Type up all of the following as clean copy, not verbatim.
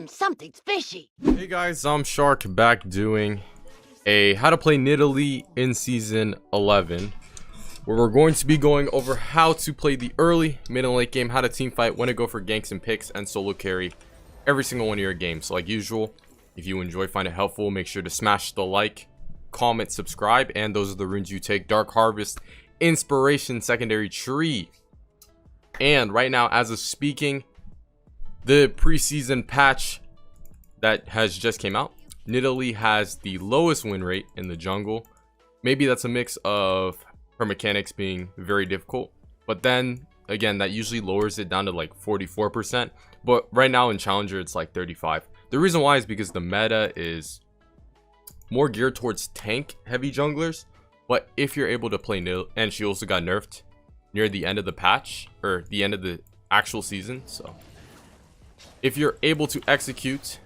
Something's fishy. Hey guys, I'm Shark back doing a how to play Nidalee in season 11, where we're going to be going over how to play the early, mid, and late game, how to team fight, when to go for ganks and picks, and solo carry every single one of your games. So like usual, if you enjoy, find it helpful, make sure to smash the like, comment, subscribe, and those are the runes you take: Dark Harvest, Inspiration, Secondary Tree. And right now, as of speaking, the preseason patch that has just came out, Nidalee has the lowest win rate in the jungle. Maybe that's a mix of her mechanics being very difficult, but then again, that usually lowers it down to like 44%. But right now in Challenger, it's like 35. The reason why is because the meta is more geared towards tank heavy junglers. But if you're able to play Nidalee, and she also got nerfed near the end of the patch, or the end of the actual season, so if you're able to execute,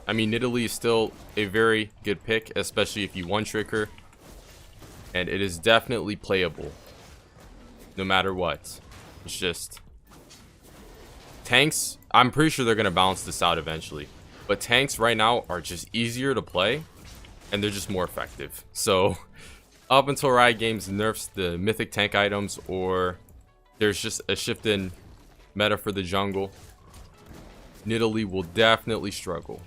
I mean, Nidalee is still a very good pick, especially if you one-trick her, and it is definitely playable no matter what. It's just tanks, I'm pretty sure they're going to balance this out eventually, but tanks right now are just easier to play and they're just more effective. So up until Riot Games nerfs the mythic tank items, or there's just a shift in meta for the jungle, Nidalee will definitely struggle.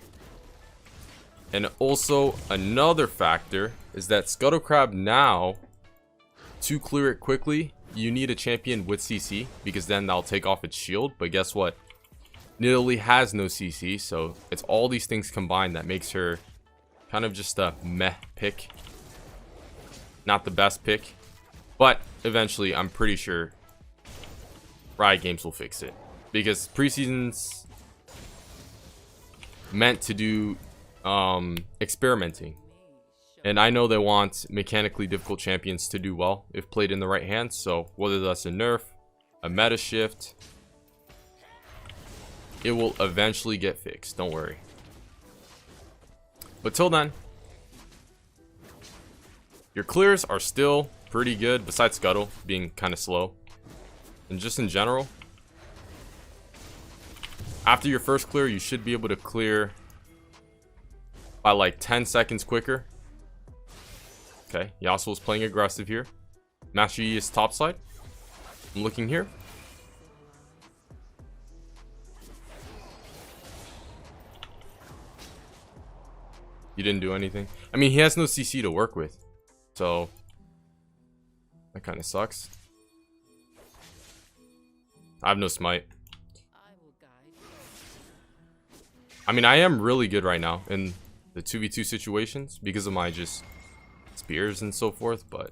And also another factor is that Scuttle Crab now, to clear it quickly, you need a champion with CC, because then that'll take off its shield. But guess what? Nidalee has no CC, so it's all these things combined that makes her kind of just a meh pick. Not the best pick, but eventually I'm pretty sure Riot Games will fix it, because preseason's meant to do experimenting, and I know they want mechanically difficult champions to do well if played in the right hands. So whether that's a nerf, a meta shift, it will eventually get fixed, don't worry. But till then, your clears are still pretty good, besides Scuttle being kind of slow. And just in general, after your first clear, you should be able to clear by like 10 seconds quicker. Okay, Yasuo's playing aggressive here. Master Yi is topside. I'm looking here. He didn't do anything. I mean, he has no CC to work with, so that kind of sucks. I have no smite. I mean, I am really good right now in the 2v2 situations because of my just spears and so forth, but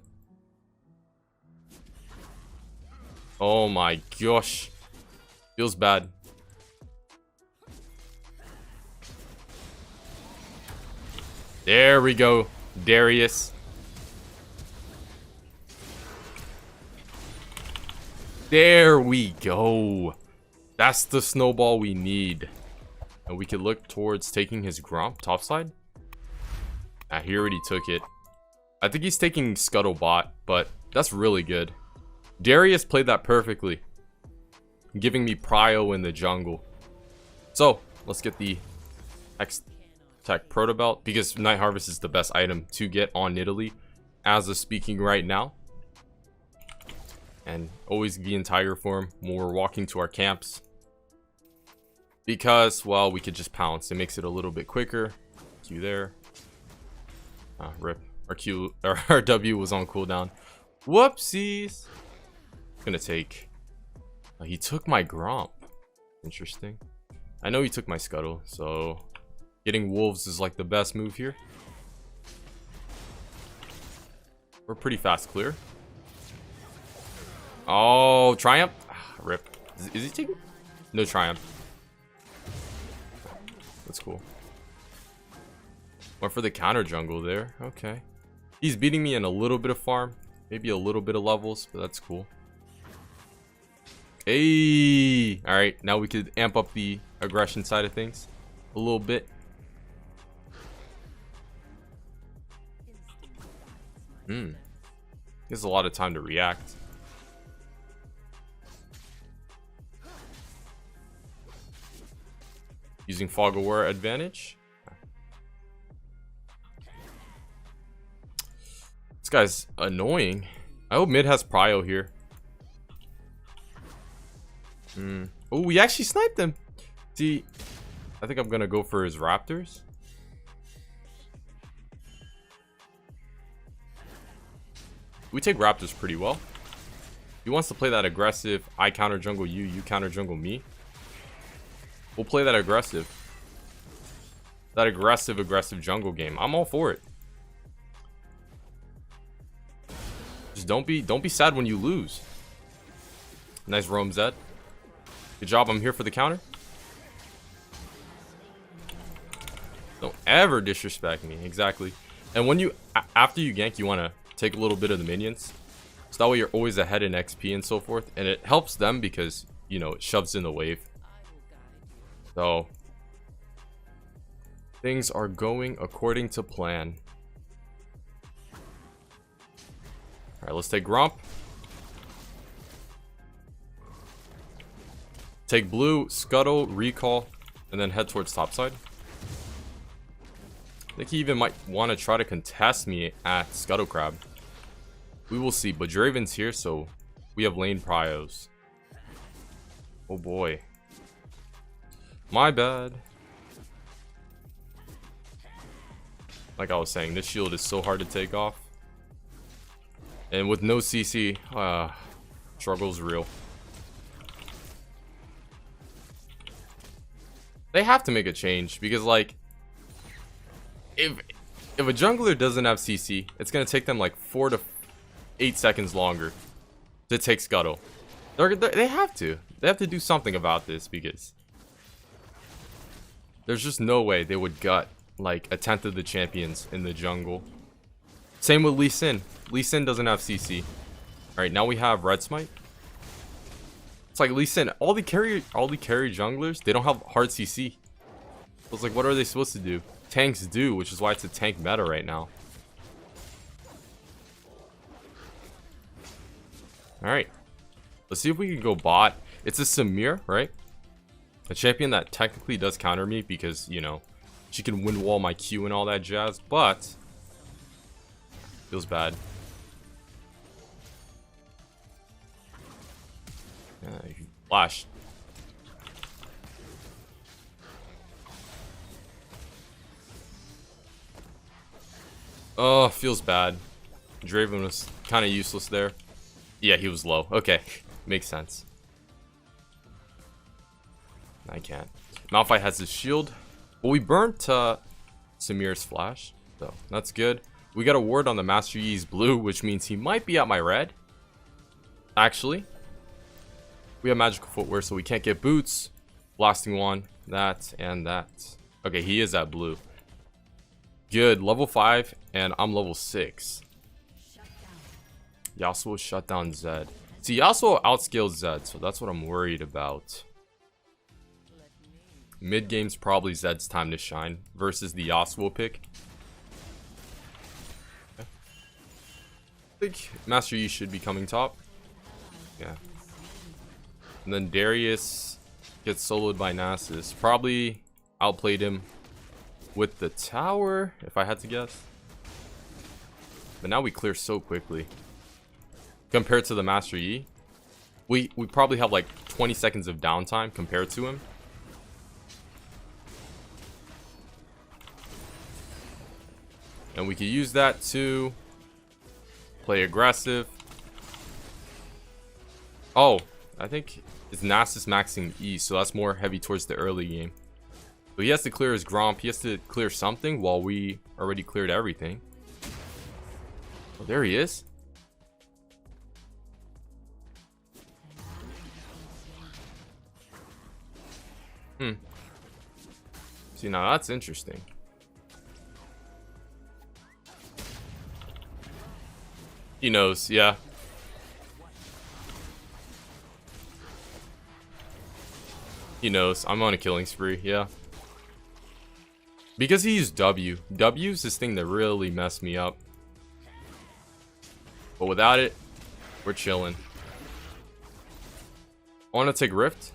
oh my gosh, feels bad. There we go, Darius. There we go. That's the snowball we need. And we could look towards taking his Gromp topside. Ah, he already took it. I think he's taking Scuttle bot, but that's really good. Darius played that perfectly, giving me prio in the jungle. So let's get the X-Tech Proto Belt, because Night Harvest is the best item to get on Nidalee as of speaking right now. And always be in tiger form when we're walking to our camps, because, well, we could just pounce. It makes it a little bit quicker. Q there. Rip. Our Q, or our W was on cooldown. Whoopsies. Gonna take. He took my Gromp. Interesting. I know he took my Scuttle, so getting wolves is like the best move here. We're pretty fast clear. Oh, Triumph. Rip. Is he taking? No Triumph. That's cool. Went for the counter jungle there. Okay. He's beating me in a little bit of farm. Maybe a little bit of levels, but that's cool. Hey! Alright, now we could amp up the aggression side of things a little bit. Gives a lot of time to react. Using Fog of War advantage. This guy's annoying. I hope mid has prio here. Oh, we actually sniped him. See, I think I'm gonna go for his Raptors. We take Raptors pretty well. He wants to play that aggressive, I counter jungle you, you counter jungle me. We'll play that aggressive. That aggressive jungle game. I'm all for it. Just don't be sad when you lose. Nice roam Zed. Good job, I'm here for the counter. Don't ever disrespect me. Exactly. And when you, after you gank, you want to take a little bit of the minions. So that way you're always ahead in XP and so forth. And it helps them because, you know, it shoves in the wave. So, things are going according to plan. Alright, let's take Gromp. Take blue, scuttle, recall, and then head towards topside. I think he even might want to try to contest me at Scuttle Crab. We will see, but Draven's here, so we have lane prios. Oh boy. My bad. Like I was saying, this shield is so hard to take off. And with no CC, struggle's real. They have to make a change because, like, if a jungler doesn't have CC, it's gonna take them like 4 to 8 seconds longer to take Scuttle. They have to do something about this because there's just no way they would gut like a tenth of the champions in the jungle. Same with Lee Sin. Lee Sin doesn't have CC. All right, now we have Red Smite. It's like Lee Sin, all the carry junglers, they don't have hard CC. I was like, what are they supposed to do? Tanks do, which is why it's a tank meta right now. Alright. Let's see if we can go bot. It's a Samir, right? A champion that technically does counter me because, you know, she can win wall my Q and all that jazz, but feels bad. Flash. Oh, feels bad. Draven was kind of useless there. Yeah, he was low. Okay, makes sense. I can't. Malphite has his shield. But we burnt Samir's flash, so that's good. We got a ward on the Master Yi's blue, which means he might be at my red. Actually, we have magical footwear, so we can't get boots. Blasting one, that, and that. Okay, he is at blue. Good, level 5, and I'm level 6. Yasuo shut down Zed. See, Yasuo outscaled Zed, so that's what I'm worried about. Mid game's probably Zed's time to shine versus the Yasuo pick. I think Master Yi should be coming top. Yeah. And then Darius gets soloed by Nasus. Probably outplayed him with the tower, if I had to guess. But now we clear so quickly. Compared to the Master Yi. We probably have like 20 seconds of downtime compared to him. And we can use that to play aggressive. Oh, I think it's Nasus maxing E, so that's more heavy towards the early game. So he has to clear his Gromp. He has to clear something while we already cleared everything. Oh, there he is. See, now that's interesting. He knows, yeah. He knows. I'm on a killing spree, yeah. Because he used W. W's this thing that really messed me up. But without it, we're chilling. I want to take Rift.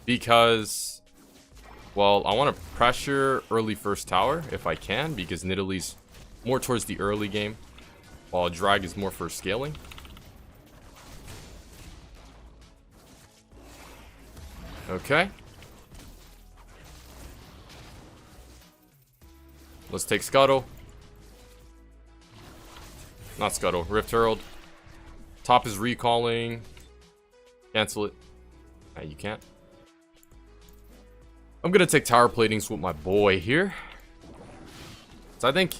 Because, well, I want to pressure early first tower if I can, because Nidalee's more towards the early game, while drag is more for scaling. Okay. Let's take Scuttle. Not Scuttle, Rift Herald. Top is recalling. Cancel it. Nah, you can't. I'm gonna take tower platings with my boy here. So I think,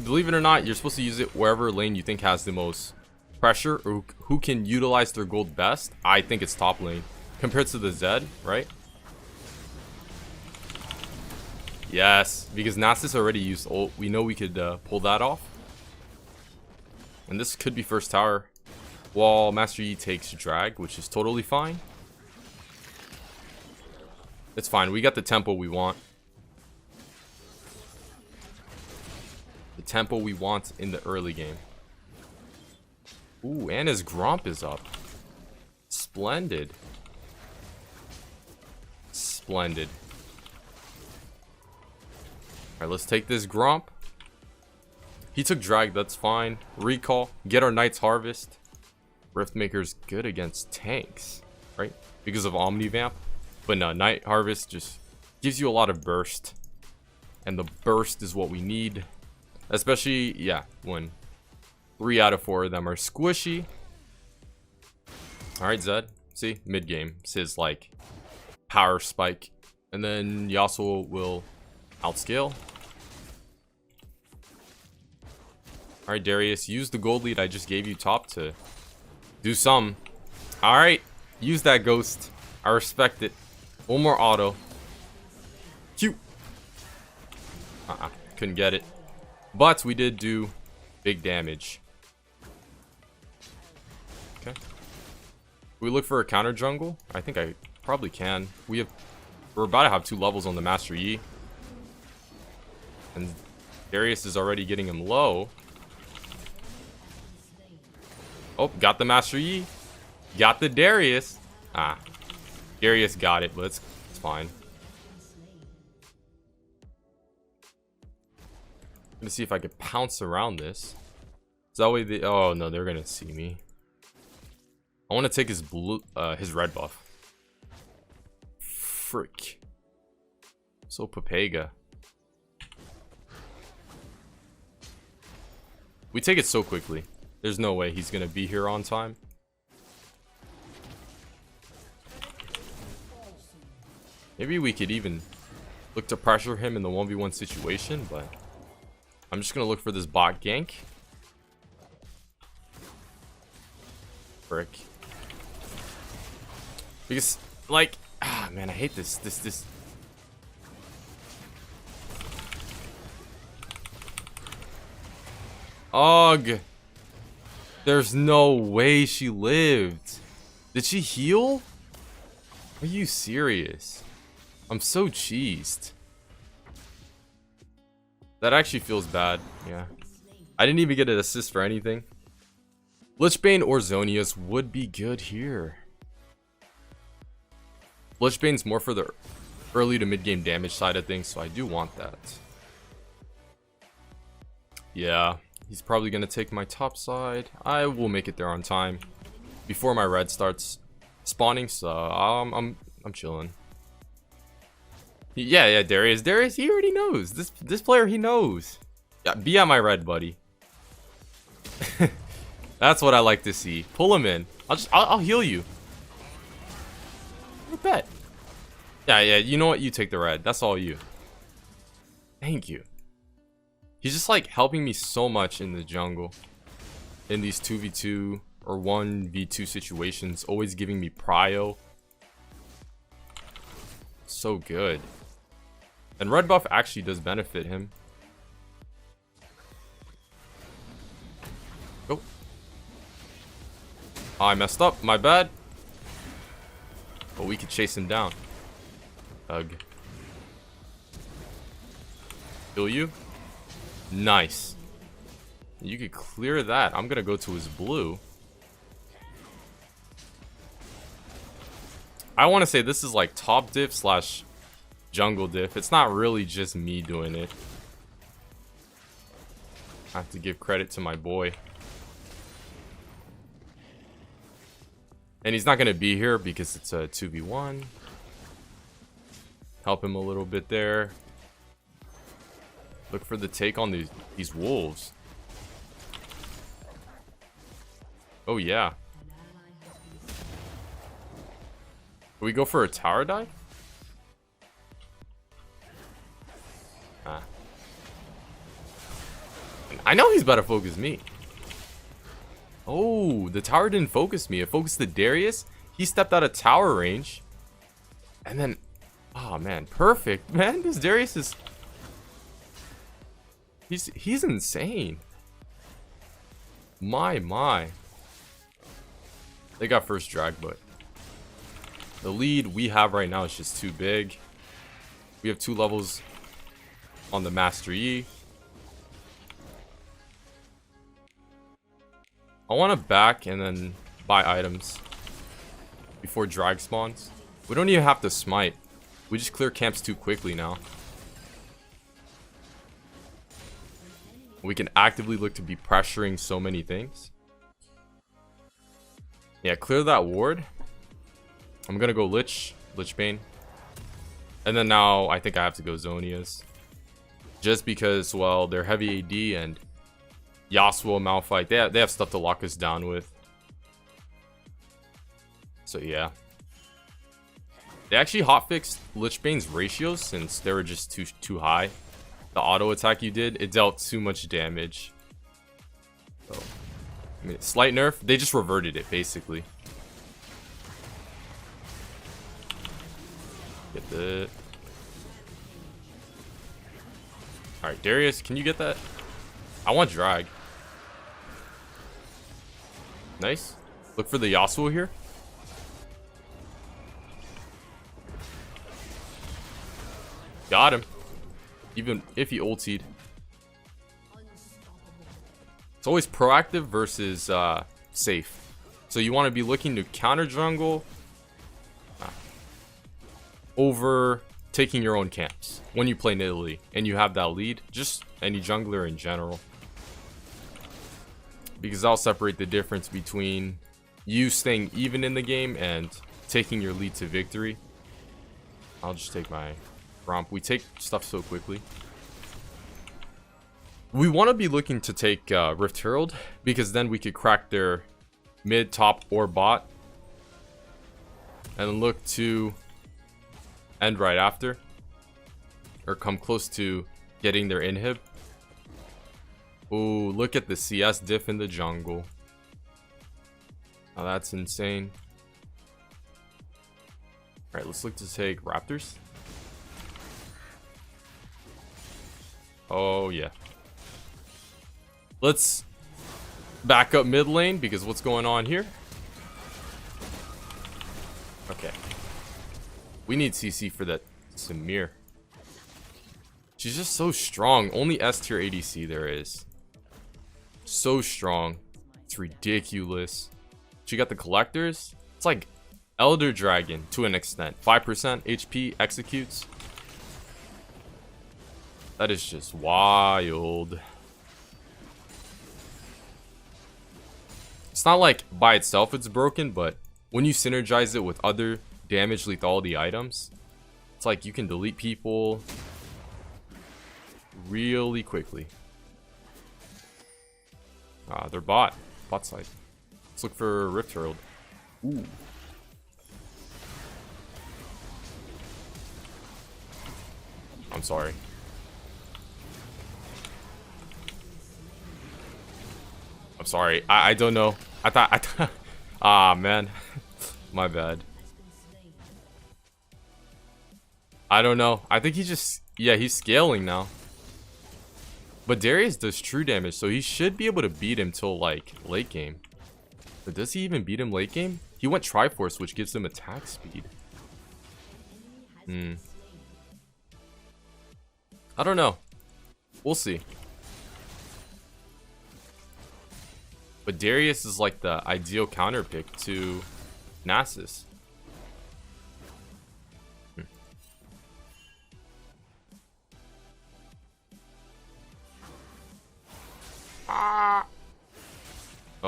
believe it or not, you're supposed to use it wherever lane you think has the most pressure, or who can utilize their gold best. I think it's top lane compared to the Zed, right? Yes, because Nasus already used ult. We know we could pull that off. And this could be first tower while Master Yi takes drag, which is totally fine. It's fine. We got the tempo we want. The tempo we want in the early game. Ooh, and his Gromp is up. Splendid. Splendid. Alright, let's take this Gromp. He took drag, that's fine. Recall. Get our Knight's Harvest. Riftmaker's good against tanks, right? Because of Omnivamp. But no, Night Harvest just gives you a lot of burst. And the burst is what we need. Especially, yeah, when 3 out of 4 of them are squishy. Alright, Zed. See, mid-game. It's his, like, power spike. And then Yasuo will outscale. Alright, Darius. Use the gold lead I just gave you top to do some. Alright. Use that ghost. I respect it. One more auto. Cute. Couldn't get it. But we did do big damage. Okay. We look for a counter jungle? I think I probably can. We're about to have 2 levels on the Master Yi. And Darius is already getting him low. Oh, got the Master Yi. Got the Darius. Darius got it, but it's fine. I'm gonna see if I could pounce around this. So that way they, oh no, they're gonna see me. I want to take his blue, his red buff. Frick. So Papega. We take it so quickly. There's no way he's gonna be here on time. Maybe we could even look to pressure him in the 1v1 situation, but I'm just gonna look for this bot gank. Frick. Because, like, man, I hate this. Ugh. There's no way she lived. Did she heal? Are you serious? I'm so cheesed. That actually feels bad. Yeah. I didn't even get an assist for anything. Lichbane or Zonius would be good here. Lichbane's more for the early to mid game damage side of things, so I do want that. Yeah. He's probably going to take my top side. I will make it there on time before my red starts spawning, so I'm chilling. Yeah, Darius, he already knows. This player, he knows. Yeah, be on my red, buddy. That's what I like to see. Pull him in. I'll heal you. I bet. Yeah, you know what? You take the red. That's all you. Thank you. He's just like helping me so much in the jungle. In these 2v2 or 1v2 situations. Always giving me prio. So good. And red buff actually does benefit him. Oh. I messed up. My bad. But we could chase him down. Ugh. Kill you. Nice. You could clear that. I'm gonna go to his blue. I want to say this is like top diff slash jungle diff. It's not really just me doing it. I have to give credit to my boy. And he's not going to be here because it's a 2v1. Help him a little bit there. Look for the take on these wolves. Oh, yeah. Can we go for a tower dive? Ah. I know he's about to focus me. Oh, the tower didn't focus me. It focused the Darius. He stepped out of tower range. And then... Oh, man. Perfect. Man, this Darius is... He's insane. My. They got first drag, but... The lead we have right now is just too big. We have 2 levels on the Master E. I want to back and then buy items before drag spawns. We don't even have to smite. We just clear camps too quickly now. We can actively look to be pressuring so many things. Yeah, clear that ward. I'm gonna go Lich Bane. And then now I think I have to go Zonias. Just because, well, they're heavy AD and Yasuo, Malphite, they have stuff to lock us down with. So yeah. They actually hotfixed Lich Bane's ratios since they were just too high. The auto attack you did, it dealt too much damage. So, I mean, slight nerf, they just reverted it basically. Get the... Alright, Darius, can you get that? I want drag. Nice. Look for the Yasuo here. Got him. Even if he ultied. It's always proactive versus safe. So you want to be looking to counter jungle over taking your own camps when you play Nidalee and you have that lead. Just any jungler in general. Because I'll separate the difference between you staying even in the game and taking your lead to victory. I'll just take my romp. We take stuff so quickly. We want to be looking to take Rift Herald because then we could crack their mid, top, or bot. And look to end right after. Or come close to getting their inhib. Ooh, look at the CS diff in the jungle. Now that's insane. Alright, let's look to take Raptors. Oh, yeah. Let's back up mid lane because what's going on here? Okay. We need CC for that Samir. She's just so strong. Only S tier ADC there is. So strong. It's ridiculous. She got the collectors. It's like Elder Dragon to an extent. 5% HP executes. That is just wild. It's not like by itself it's broken, but when you synergize it with other damage lethality items, it's like you can delete people really quickly. They're bot side. Let's look for Rift Herald. Ooh. I'm sorry. I'm sorry. I don't know. I thought ah, man. My bad. I don't know. I think he just... Yeah, he's scaling now. But Darius does true damage, so he should be able to beat him till, like, late game. But does he even beat him late game? He went Triforce, which gives him attack speed. I don't know. We'll see. But Darius is like the ideal counter pick to Nasus.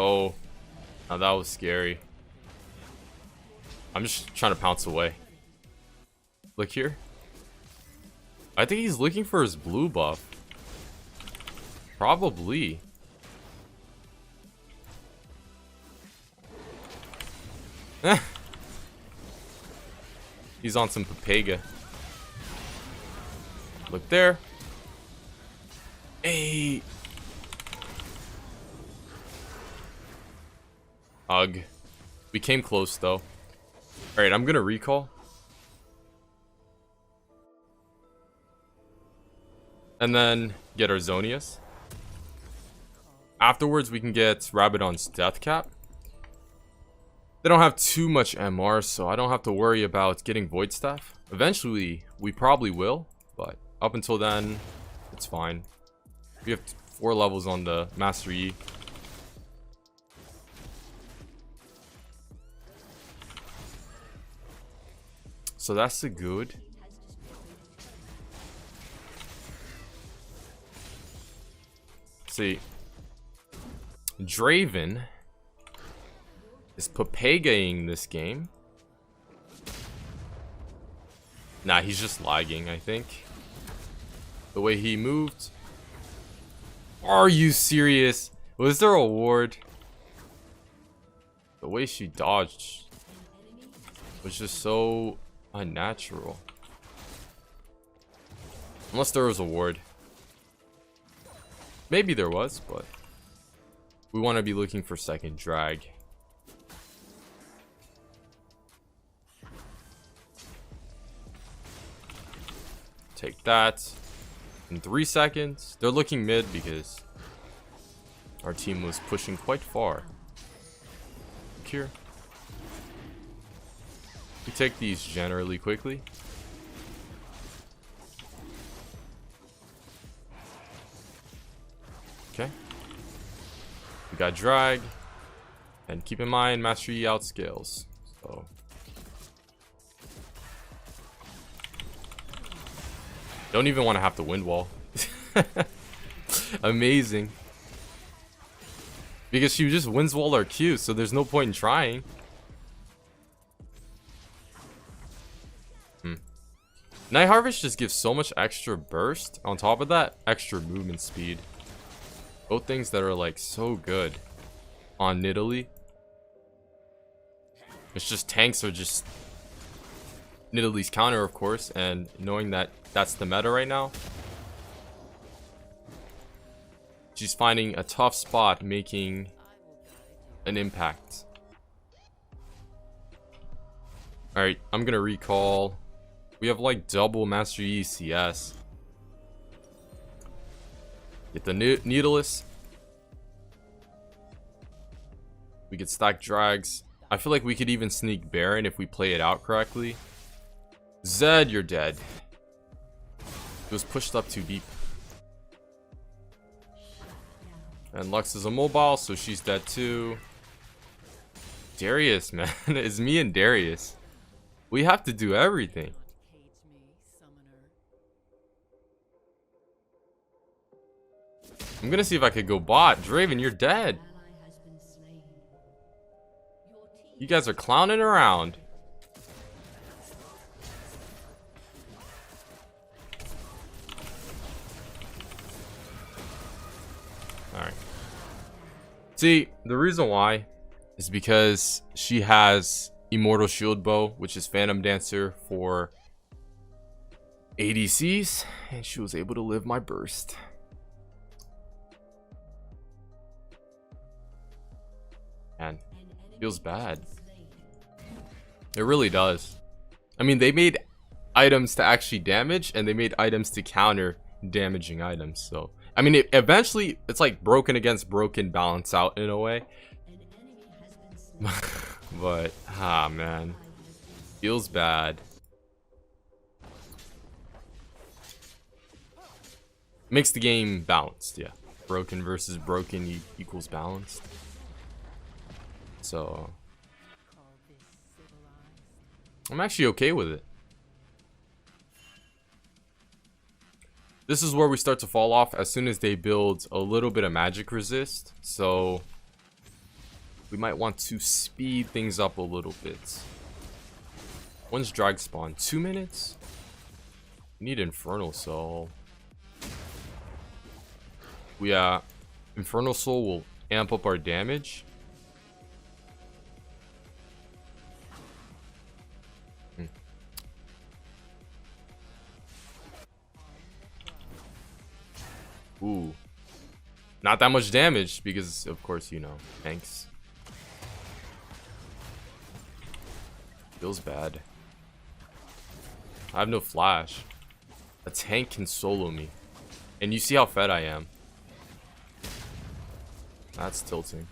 Oh, now that was scary. I'm just trying to pounce away. Look here. I think he's looking for his blue buff. Probably. He's on some Papega. Look there. Hey. Ugh. We came close though. Alright, I'm gonna recall. And then get our Zonius. Afterwards, we can get Rabadon's Death Cap. They don't have too much MR, so I don't have to worry about getting Void Staff. Eventually, we probably will, but up until then, it's fine. We have 4 levels on the Master E. So that's the good. See, Draven is Papegaing this game. Nah, he's just lagging, I think. The way he moved. Are you serious? Was there a ward? The way she dodged was just so unnatural. Unless there was a ward. Maybe there was, but we want to be looking for second drag. Take that. In 3 seconds. They're looking mid because our team was pushing quite far. Look here. We take these generally quickly. Okay. We got drag. And keep in mind, Master E outscales. So don't even want to have to wind wall. Amazing. Because she just wins wall our Q, so there's no point in trying. Night Harvest just gives so much extra burst. On top of that, extra movement speed. Both things that are like so good on Nidalee. It's just tanks are just Nidalee's counter, of course, and knowing that that's the meta right now, she's finding a tough spot making an impact. Alright, I'm gonna recall. We have like double Master E CS. Get the Nidalee. We could stack drags. I feel like we could even sneak Baron if we play it out correctly. Zed, you're dead. It was pushed up too deep. And Lux is immobile, so she's dead too. Darius, man. It's me and Darius. We have to do everything. I'm gonna see if I could go bot. Draven, you're dead. You guys are clowning around. Alright. See, the reason why is because she has Immortal Shield Bow, which is Phantom Dancer for ADCs, and she was able to live my burst. Man, feels bad. It really does. I mean, they made items to actually damage, and they made items to counter damaging items. So, I mean, eventually, it's like broken against broken balance out in a way. But, man. Feels bad. Makes the game balanced, yeah. Broken versus broken equals balanced. So I'm actually okay with it. This is where we start to fall off as soon as they build a little bit of magic resist. So we might want to speed things up a little bit. When's drag spawn? 2 minutes? We need Infernal Soul. Infernal Soul will amp up our damage. Ooh. Not that much damage because, of course, you know, tanks. Feels bad. I have no flash. A tank can solo me. And you see how fed I am. That's tilting.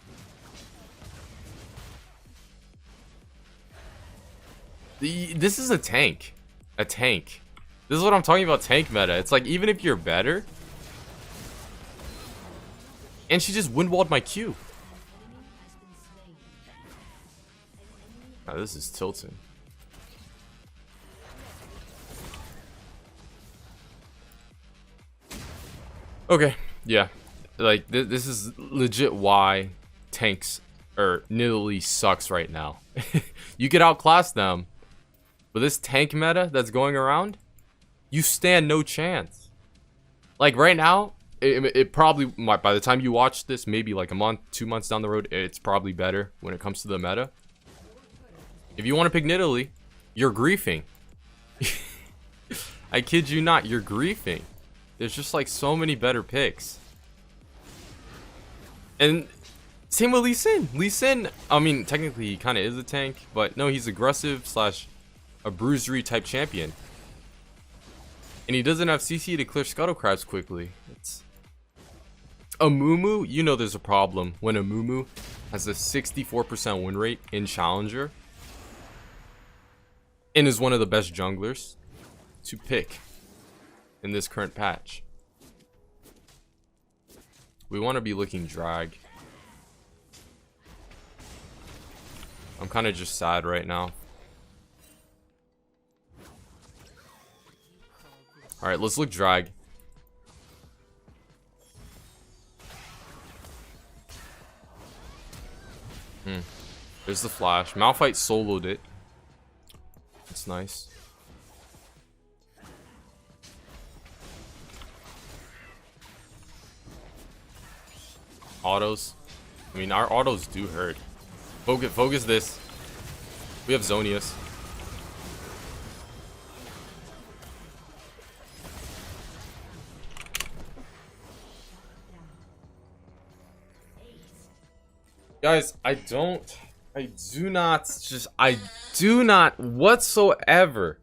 This is a tank. A tank. This is what I'm talking about, tank meta. It's like, even if you're better... And she just windwalled my Q. Now this is tilting. Okay, yeah. Like, this is legit why tanks, or Nidalee sucks right now. You could outclass them. But this tank meta that's going around, you stand no chance. Like, right now... It probably might, by the time you watch this, maybe like a month, 2 months down the road, it's probably better when it comes to the meta. If you want to pick Nidalee, you're griefing. I kid you not, you're griefing. There's just like so many better picks. And same with Lee Sin. Lee Sin, I mean, technically he kind of is a tank, but no, he's aggressive slash a bruisery type champion. And he doesn't have CC to clear Scuttle Crabs quickly. It's... Amumu, you know there's a problem when Amumu has a 64% win rate in Challenger and is one of the best junglers to pick in this current patch. We want to be looking drag. I'm kind of just sad right now. Alright, let's look drag. There's the flash. Malphite soloed it. That's nice. Autos. I mean, our autos do hurt. Focus this. We have Zonius. Guys, I do not whatsoever.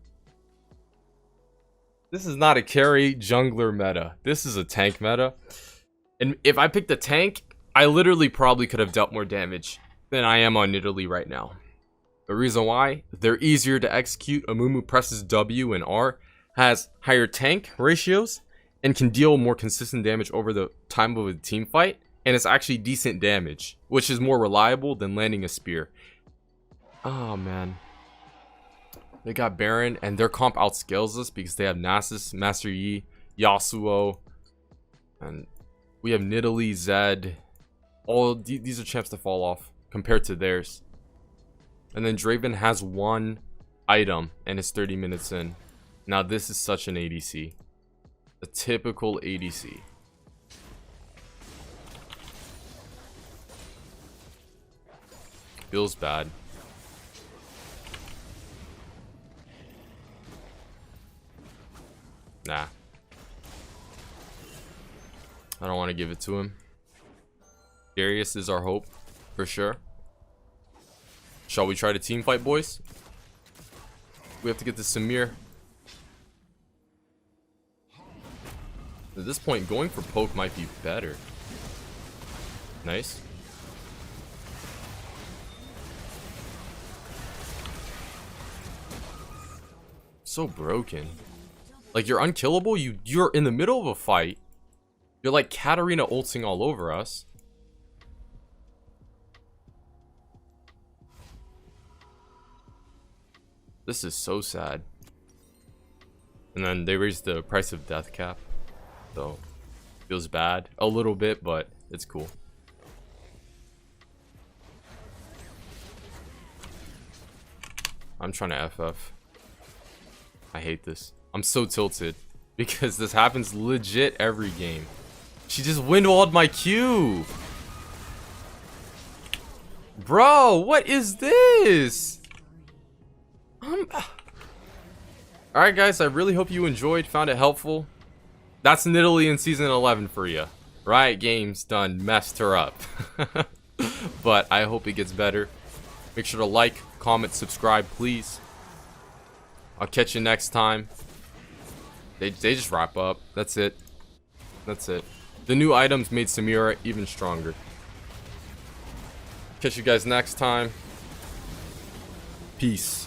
This is not a carry jungler meta. This is a tank meta. And if I picked a tank, I literally probably could have dealt more damage than I am on Nidalee right now. The reason why? They're easier to execute. Amumu presses W and R, has higher tank ratios, and can deal more consistent damage over the time of a team fight. And it's actually decent damage, which is more reliable than landing a spear. Oh, man. They got Baron, and their comp outscales us because they have Nasus, Master Yi, Yasuo, and we have Nidalee, Zed. All these are champs that fall off compared to theirs. And then Draven has one item, and it's 30 minutes in. Now, this is such an ADC. A typical ADC. Feels bad. Nah. I don't want to give it to him. Darius is our hope, for sure. Shall we try to team fight, boys? We have to get to Samir. At this point, going for poke might be better. Nice. So broken. Like, you're unkillable. You're in the middle of a fight. You're like Katarina ulting all over us. This is so sad. And then they raised the price of death cap. So, feels bad. A little bit, but it's cool. I'm trying to FF. I hate this. I'm so tilted because this happens legit every game. She just windwalled my Q. Bro, what is this? Alright guys, I really hope you enjoyed, found it helpful. That's Nidalee in Season 11 for you. Riot Games done messed her up. But I hope it gets better. Make sure to like, comment, subscribe, please. I'll catch you next time. They just wrap up. That's it. That's it. The new items made Samira even stronger. Catch you guys next time. Peace.